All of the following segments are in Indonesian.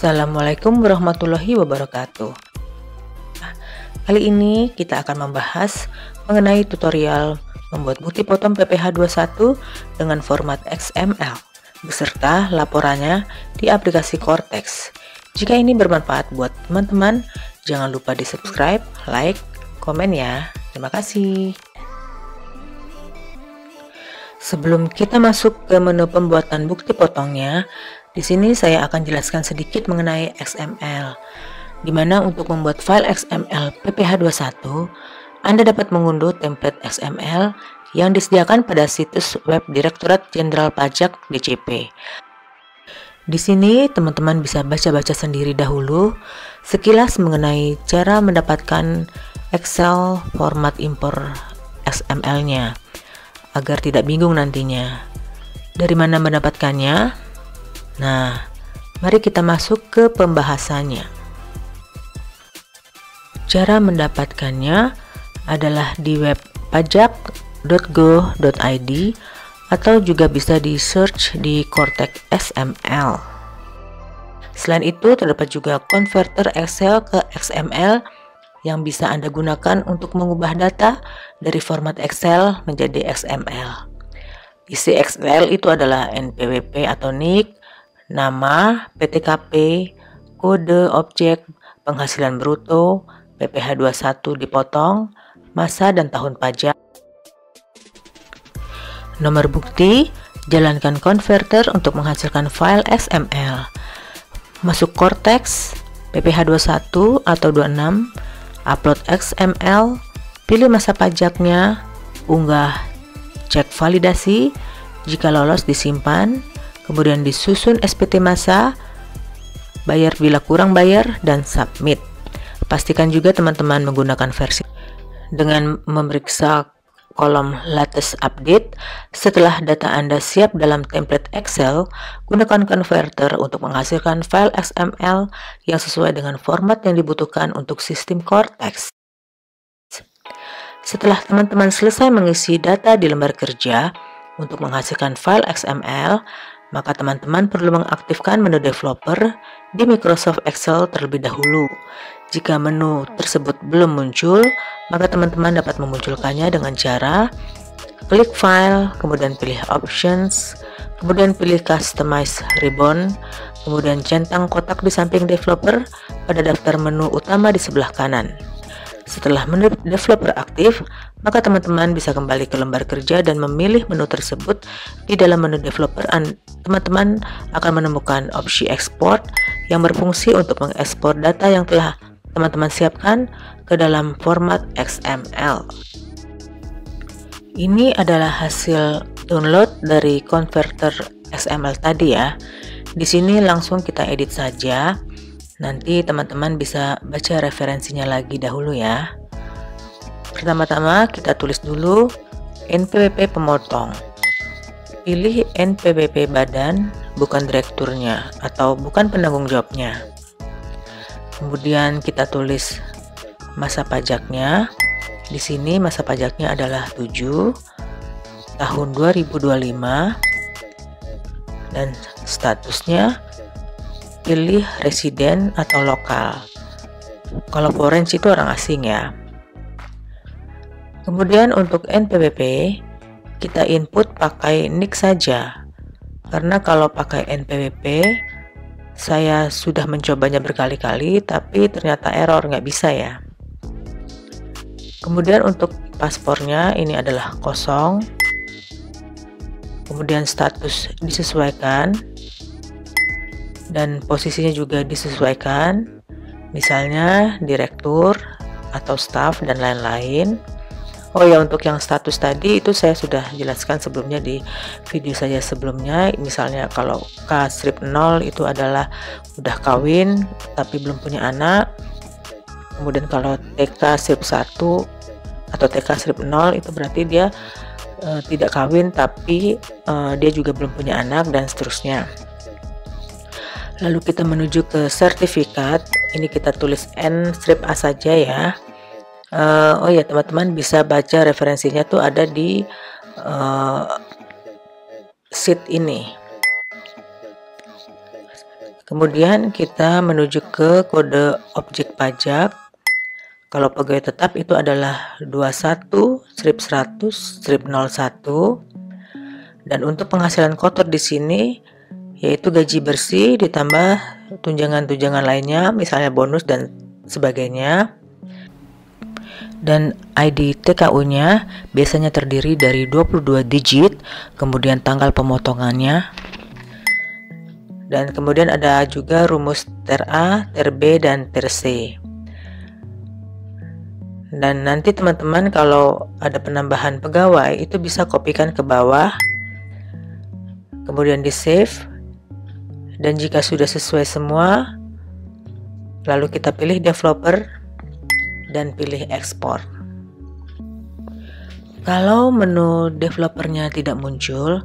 Assalamualaikum warahmatullahi wabarakatuh. Kali ini kita akan membahas mengenai tutorial membuat bukti potong PPH 21 dengan format XML beserta laporannya di aplikasi Cortex. Jika ini bermanfaat buat teman-teman, jangan lupa di subscribe, like, komen ya. Terima kasih. Sebelum kita masuk ke menu pembuatan bukti potongnya, di sini saya akan jelaskan sedikit mengenai XML, di mana untuk membuat file XML PPH 21, Anda dapat mengunduh template XML yang disediakan pada situs web Direktorat Jenderal Pajak DJP. Di sini teman-teman bisa baca-baca sendiri dahulu sekilas mengenai cara mendapatkan Excel format impor XML-nya, agar tidak bingung nantinya. Dari mana mendapatkannya? Nah, mari kita masuk ke pembahasannya. Cara mendapatkannya adalah di web pajak.go.id atau juga bisa di search di Cortex XML. Selain itu, terdapat juga konverter Excel ke XML yang bisa Anda gunakan untuk mengubah data dari format Excel menjadi XML. Isi Excel itu adalah NPWP atau NIK, nama, PTKP, kode objek, penghasilan bruto, PPH 21 dipotong, masa dan tahun pajak. Nomor bukti, jalankan konverter untuk menghasilkan file XML. Masuk Cortex, PPH 21 atau 26, upload XML, pilih masa pajaknya, unggah, cek validasi, jika lolos disimpan, kemudian disusun SPT masa, bayar bila kurang bayar, dan submit. Pastikan juga teman-teman menggunakan versi dengan memeriksa kolom latest update. Setelah data Anda siap dalam template Excel, gunakan konverter untuk menghasilkan file XML yang sesuai dengan format yang dibutuhkan untuk sistem Cortex. Setelah teman-teman selesai mengisi data di lembar kerja untuk menghasilkan file XML, maka teman-teman perlu mengaktifkan menu developer di Microsoft Excel terlebih dahulu. Jika menu tersebut belum muncul, maka teman-teman dapat memunculkannya dengan cara klik file, kemudian pilih options, kemudian pilih customize ribbon, kemudian centang kotak di samping developer pada daftar menu utama di sebelah kanan. Setelah menu developer aktif, maka teman-teman bisa kembali ke lembar kerja dan memilih menu tersebut. Di dalam menu developer, teman-teman akan menemukan opsi export yang berfungsi untuk mengekspor data yang telah teman-teman siapkan ke dalam format XML. Ini adalah hasil download dari konverter XML tadi ya. Di sini langsung kita edit saja. Nanti teman-teman bisa baca referensinya lagi dahulu ya. Pertama-tama kita tulis dulu NPWP pemotong. Pilih NPWP badan, bukan direkturnya atau bukan penanggung jawabnya. Kemudian kita tulis masa pajaknya. Di sini masa pajaknya adalah 7 tahun 2025 dan statusnya pilih residen atau lokal. Kalau foreign itu orang asing ya. Kemudian untuk NPWP kita input pakai NIK saja, karena kalau pakai NPWP saya sudah mencobanya berkali-kali tapi ternyata error, nggak bisa ya. Kemudian untuk paspornya ini adalah kosong, kemudian status disesuaikan dan posisinya juga disesuaikan, misalnya direktur atau staff dan lain-lain. Oh ya, untuk yang status tadi itu saya sudah jelaskan sebelumnya di video saya sebelumnya. Misalnya kalau K-0 itu adalah udah kawin tapi belum punya anak. Kemudian kalau TK-1 atau TK-0 itu berarti dia tidak kawin tapi dia juga belum punya anak dan seterusnya. Lalu kita menuju ke sertifikat. Ini kita tulis N-A saja ya. Oh ya, teman-teman bisa baca referensinya tuh ada di sheet ini. Kemudian kita menuju ke kode objek pajak. Kalau pegawai tetap itu adalah 21/100/01. Dan untuk penghasilan kotor di sini yaitu gaji bersih ditambah tunjangan-tunjangan lainnya, misalnya bonus dan sebagainya. Dan ID TKU-nya biasanya terdiri dari 22 digit, kemudian tanggal pemotongannya. Dan kemudian ada juga rumus TER A, TER B, dan TER C. Dan nanti teman-teman kalau ada penambahan pegawai itu bisa kopikan ke bawah, kemudian di save, dan jika sudah sesuai semua lalu kita pilih developer dan pilih ekspor. Kalau menu developernya tidak muncul,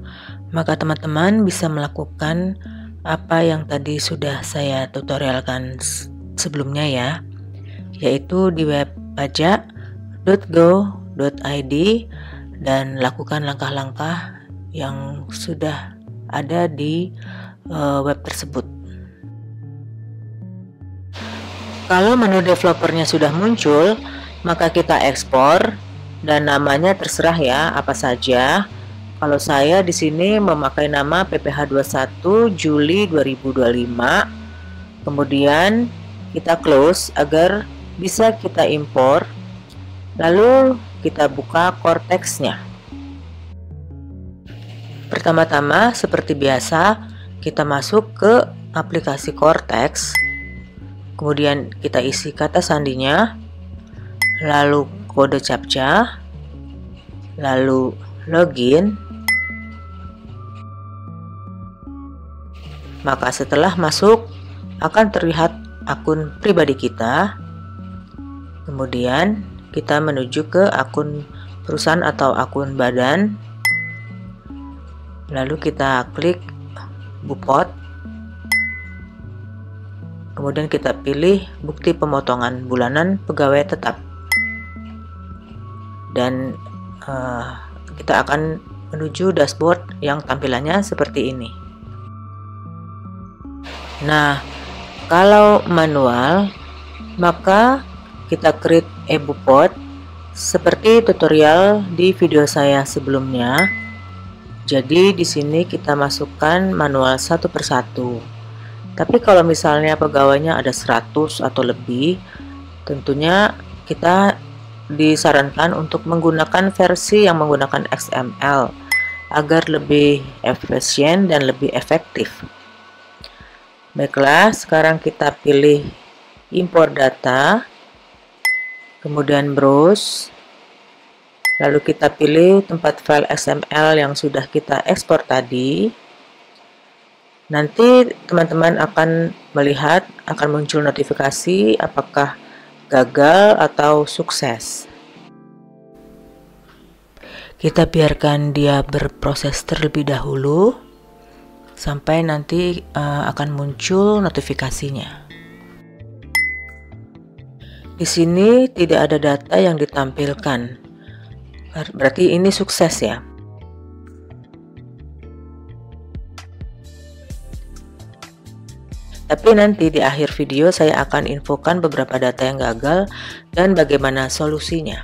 maka teman-teman bisa melakukan apa yang tadi sudah saya tutorialkan sebelumnya ya, yaitu di web pajak.go.id dan lakukan langkah-langkah yang sudah ada di web tersebut. Kalau menu developernya sudah muncul, maka kita ekspor dan namanya terserah ya apa saja. Kalau saya di sini memakai nama PPH 21 Juli 2025. Kemudian kita close agar bisa kita impor, lalu kita buka Cortex-nya. Pertama-tama seperti biasa kita masuk ke aplikasi Cortex, kemudian kita isi kata sandinya, lalu kode CAPTCHA, lalu login. Maka setelah masuk akan terlihat akun pribadi kita. Kemudian kita menuju ke akun perusahaan atau akun badan. Lalu kita klik Bupot. Kemudian kita pilih bukti pemotongan bulanan pegawai tetap. Dan kita akan menuju dashboard yang tampilannya seperti ini. Nah, kalau manual, maka kita create e-Bupot seperti tutorial di video saya sebelumnya. Jadi di sini kita masukkan manual satu persatu. Tapi kalau misalnya pegawainya ada 100 atau lebih, tentunya kita disarankan untuk menggunakan versi yang menggunakan XML agar lebih efisien dan lebih efektif. Baiklah, sekarang kita pilih impor data, kemudian browse, lalu kita pilih tempat file XML yang sudah kita ekspor tadi. Nanti teman-teman akan melihat, akan muncul notifikasi apakah gagal atau sukses. Kita biarkan dia berproses terlebih dahulu sampai nanti akan muncul notifikasinya. Di sini tidak ada data yang ditampilkan, berarti ini sukses ya. Tapi nanti di akhir video saya akan infokan beberapa data yang gagal dan bagaimana solusinya.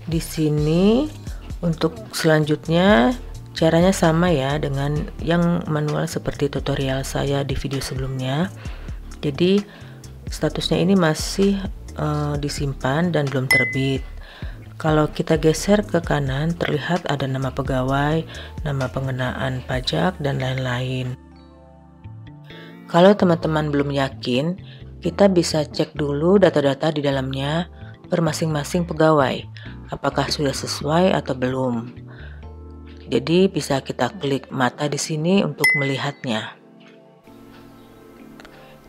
Di sini untuk selanjutnya caranya sama ya dengan yang manual seperti tutorial saya di video sebelumnya. Jadi statusnya ini masih disimpan dan belum terbit. Kalau kita geser ke kanan terlihat ada nama pegawai, nama pengenaan pajak, dan lain-lain. Kalau teman-teman belum yakin, kita bisa cek dulu data-data di dalamnya per masing-masing pegawai, apakah sudah sesuai atau belum. Jadi bisa kita klik mata di sini untuk melihatnya.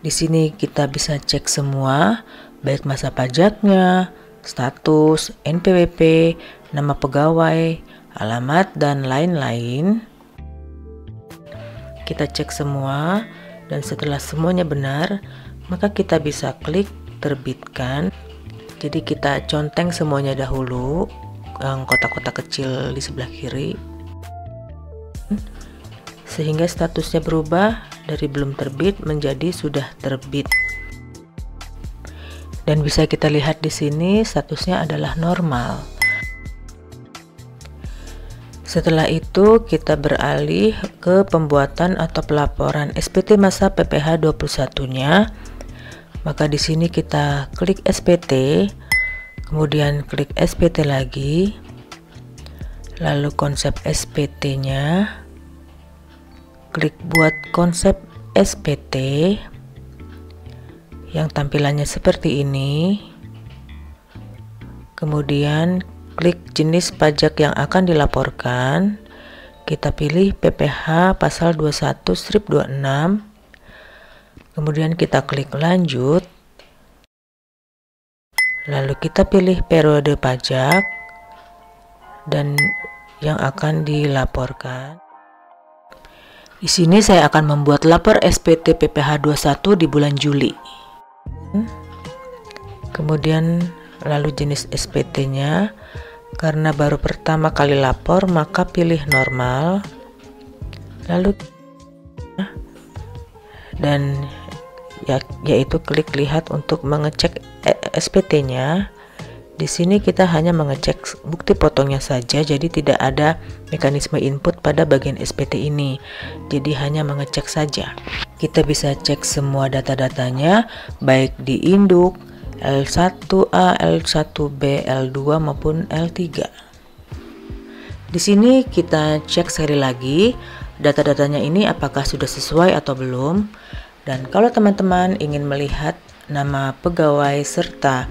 Di sini kita bisa cek semua, baik masa pajaknya, status, NPWP, nama pegawai, alamat, dan lain-lain. Kita cek semua, dan setelah semuanya benar, maka kita bisa klik terbitkan. Jadi kita conteng semuanya dahulu, yang kotak-kotak kecil di sebelah kiri. sehingga statusnya berubah dari belum terbit menjadi sudah terbit. Dan bisa kita lihat di sini statusnya adalah normal. Setelah itu kita beralih ke pembuatan atau pelaporan SPT masa PPh 21-nya. Maka di sini kita klik SPT, kemudian klik SPT lagi, lalu konsep SPT-nya, klik buat konsep SPT yang tampilannya seperti ini. Kemudian klik jenis pajak yang akan dilaporkan. Kita pilih PPh pasal 21/26. Kemudian kita klik lanjut. Lalu kita pilih periode pajak dan yang akan dilaporkan. Di sini saya akan membuat lapor SPT PPh 21 di bulan Juli. Kemudian lalu jenis SPT-nya, karena baru pertama kali lapor maka pilih normal. Lalu dan yaitu klik lihat untuk mengecek SPT-nya. Di sini kita hanya mengecek bukti potongnya saja, jadi tidak ada mekanisme input pada bagian SPT ini. Jadi hanya mengecek saja. Kita bisa cek semua data-datanya baik di induk, L1A, L1B, L2 maupun L3. Di sini kita cek sekali lagi data-datanya ini apakah sudah sesuai atau belum. Dan kalau teman-teman ingin melihat nama pegawai serta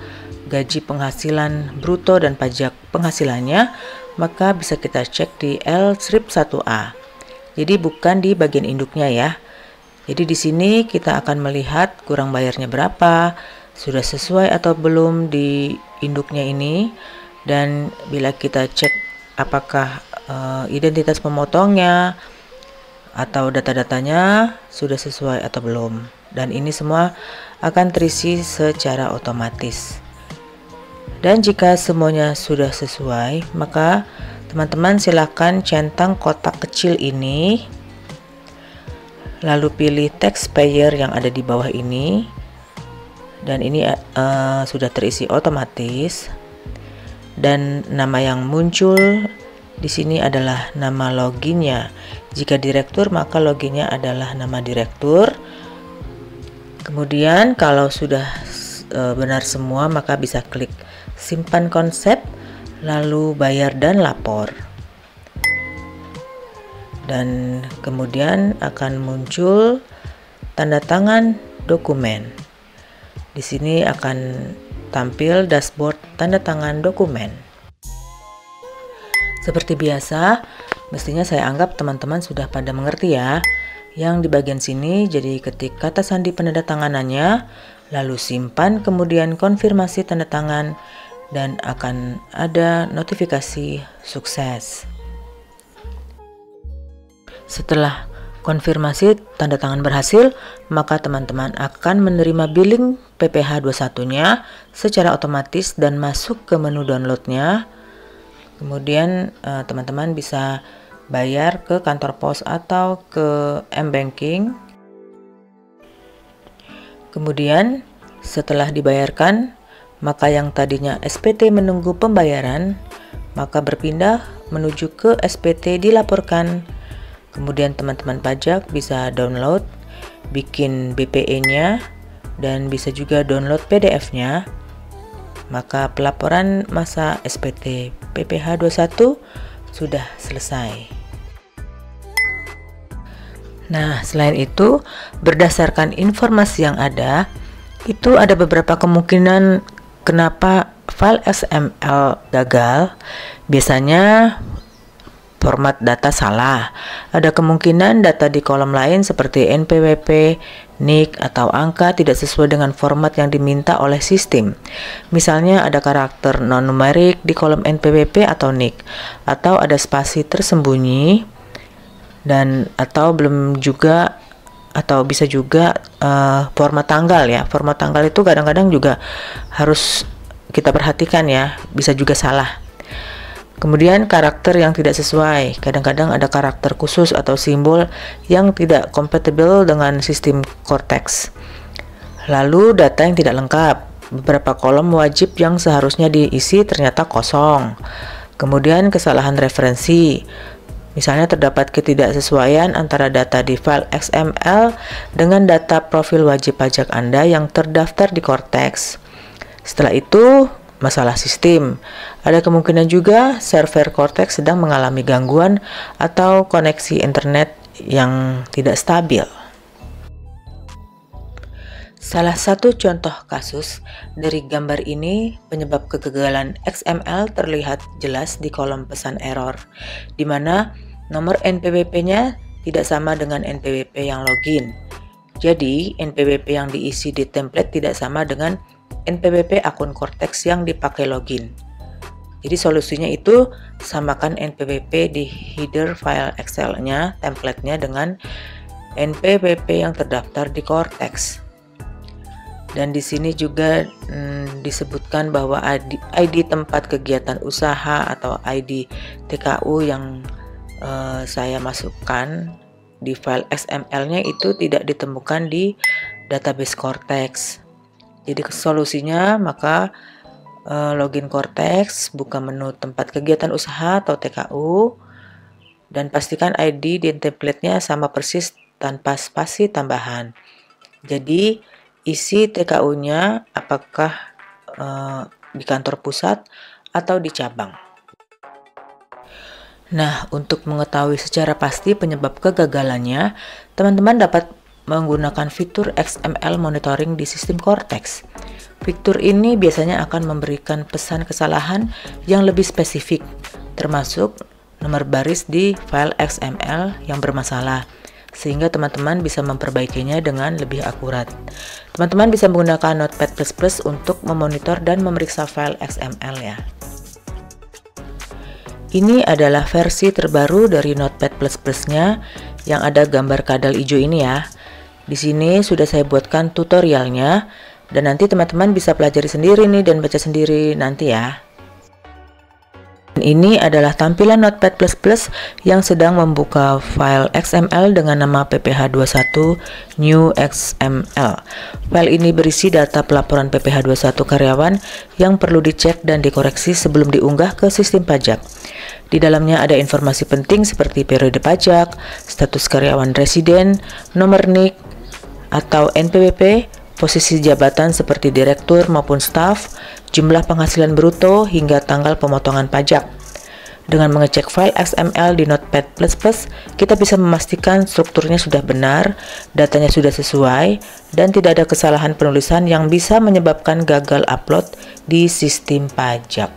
gaji penghasilan bruto dan pajak penghasilannya, maka bisa kita cek di L-strip 1A. Jadi bukan di bagian induknya ya. Jadi di sini kita akan melihat kurang bayarnya berapa, sudah sesuai atau belum di induknya ini, dan bila kita cek apakah identitas pemotongnya atau data-datanya sudah sesuai atau belum. Dan ini semua akan terisi secara otomatis. Dan jika semuanya sudah sesuai, maka teman-teman silakan centang kotak kecil ini, lalu pilih taxpayer yang ada di bawah ini, dan ini sudah terisi otomatis. Dan nama yang muncul di sini adalah nama loginnya. Jika direktur, maka loginnya adalah nama direktur. Kemudian kalau sudah benar semua, maka bisa klik simpan konsep, lalu bayar dan lapor. Dan kemudian akan muncul tanda tangan dokumen. Di sini akan tampil dashboard tanda tangan dokumen. Seperti biasa, mestinya saya anggap teman-teman sudah pada mengerti ya. Yang di bagian sini, jadi ketik kata sandi penandatanganannya, lalu simpan, kemudian konfirmasi tanda tangan, dan akan ada notifikasi sukses. Setelah konfirmasi tanda tangan berhasil, maka teman-teman akan menerima billing PPh 21-nya secara otomatis dan masuk ke menu downloadnya. Kemudian teman-teman bisa bayar ke kantor pos atau ke M-Banking. Kemudian setelah dibayarkan, maka yang tadinya SPT menunggu pembayaran, maka berpindah menuju ke SPT dilaporkan. Kemudian teman-teman pajak bisa download, bikin BPE-nya, dan bisa juga download PDF-nya. Maka pelaporan masa SPT PPh 21 sudah selesai. Nah, selain itu, berdasarkan informasi yang ada, itu ada beberapa kemungkinan kenapa file XML gagal. Biasanya format data salah. Ada kemungkinan data di kolom lain seperti NPWP, NIK, atau angka tidak sesuai dengan format yang diminta oleh sistem. Misalnya ada karakter non-numerik di kolom NPWP atau NIK, atau ada spasi tersembunyi, dan atau belum juga, atau bisa juga format tanggal ya. Format tanggal itu kadang-kadang juga harus kita perhatikan ya, bisa juga salah. Kemudian karakter yang tidak sesuai, kadang-kadang ada karakter khusus atau simbol yang tidak kompatibel dengan sistem Cortex. Lalu data yang tidak lengkap, beberapa kolom wajib yang seharusnya diisi ternyata kosong. Kemudian kesalahan referensi, misalnya terdapat ketidaksesuaian antara data di file XML dengan data profil wajib pajak Anda yang terdaftar di Cortex. Setelah itu, masalah sistem. Ada kemungkinan juga server Cortex sedang mengalami gangguan atau koneksi internet yang tidak stabil. Salah satu contoh kasus dari gambar ini, penyebab kegagalan XML terlihat jelas di kolom pesan error, di mana nomor NPWP-nya tidak sama dengan NPWP yang login. Jadi, NPWP yang diisi di template tidak sama dengan NPWP akun Cortex yang dipakai login. Jadi solusinya itu samakan NPWP di header file Excel-nya, template-nya dengan NPWP yang terdaftar di Cortex. Dan di sini juga disebutkan bahwa ID tempat kegiatan usaha atau ID TKU yang saya masukkan di file XML-nya itu tidak ditemukan di database Cortex. Jadi solusinya maka login Cortex, buka menu tempat kegiatan usaha atau TKU, dan pastikan ID di template-nya sama persis tanpa spasi tambahan. Jadi isi TKU-nya apakah di kantor pusat atau di cabang. Nah, untuk mengetahui secara pasti penyebab kegagalannya, teman-teman dapat menggunakan fitur XML monitoring di sistem Cortex. Fitur ini biasanya akan memberikan pesan kesalahan yang lebih spesifik, termasuk nomor baris di file XML yang bermasalah, sehingga teman-teman bisa memperbaikinya dengan lebih akurat. Teman-teman bisa menggunakan Notepad++ untuk memonitor dan memeriksa file XML ya. Ini adalah versi terbaru dari Notepad++-nya yang ada gambar kadal hijau ini ya. Di sini sudah saya buatkan tutorialnya dan nanti teman-teman bisa pelajari sendiri nih dan baca sendiri nanti ya. Dan ini adalah tampilan Notepad++ yang sedang membuka file XML dengan nama pph21 new XML. File ini berisi data pelaporan pph21 karyawan yang perlu dicek dan dikoreksi sebelum diunggah ke sistem pajak. Di dalamnya ada informasi penting seperti periode pajak, status karyawan residen, nomor NIK atau NPWP, posisi jabatan seperti direktur maupun staf, jumlah penghasilan bruto hingga tanggal pemotongan pajak. Dengan mengecek file XML di Notepad++, kita bisa memastikan strukturnya sudah benar, datanya sudah sesuai, dan tidak ada kesalahan penulisan yang bisa menyebabkan gagal upload di sistem pajak.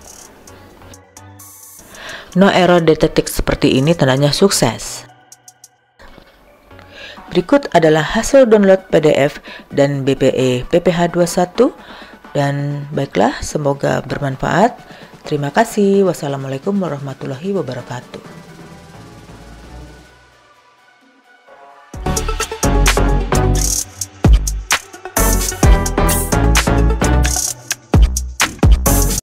No error detected seperti ini tandanya sukses. Berikut adalah hasil download PDF dan BPE PPH21 dan baiklah, semoga bermanfaat. Terima kasih. Wassalamualaikum warahmatullahi wabarakatuh.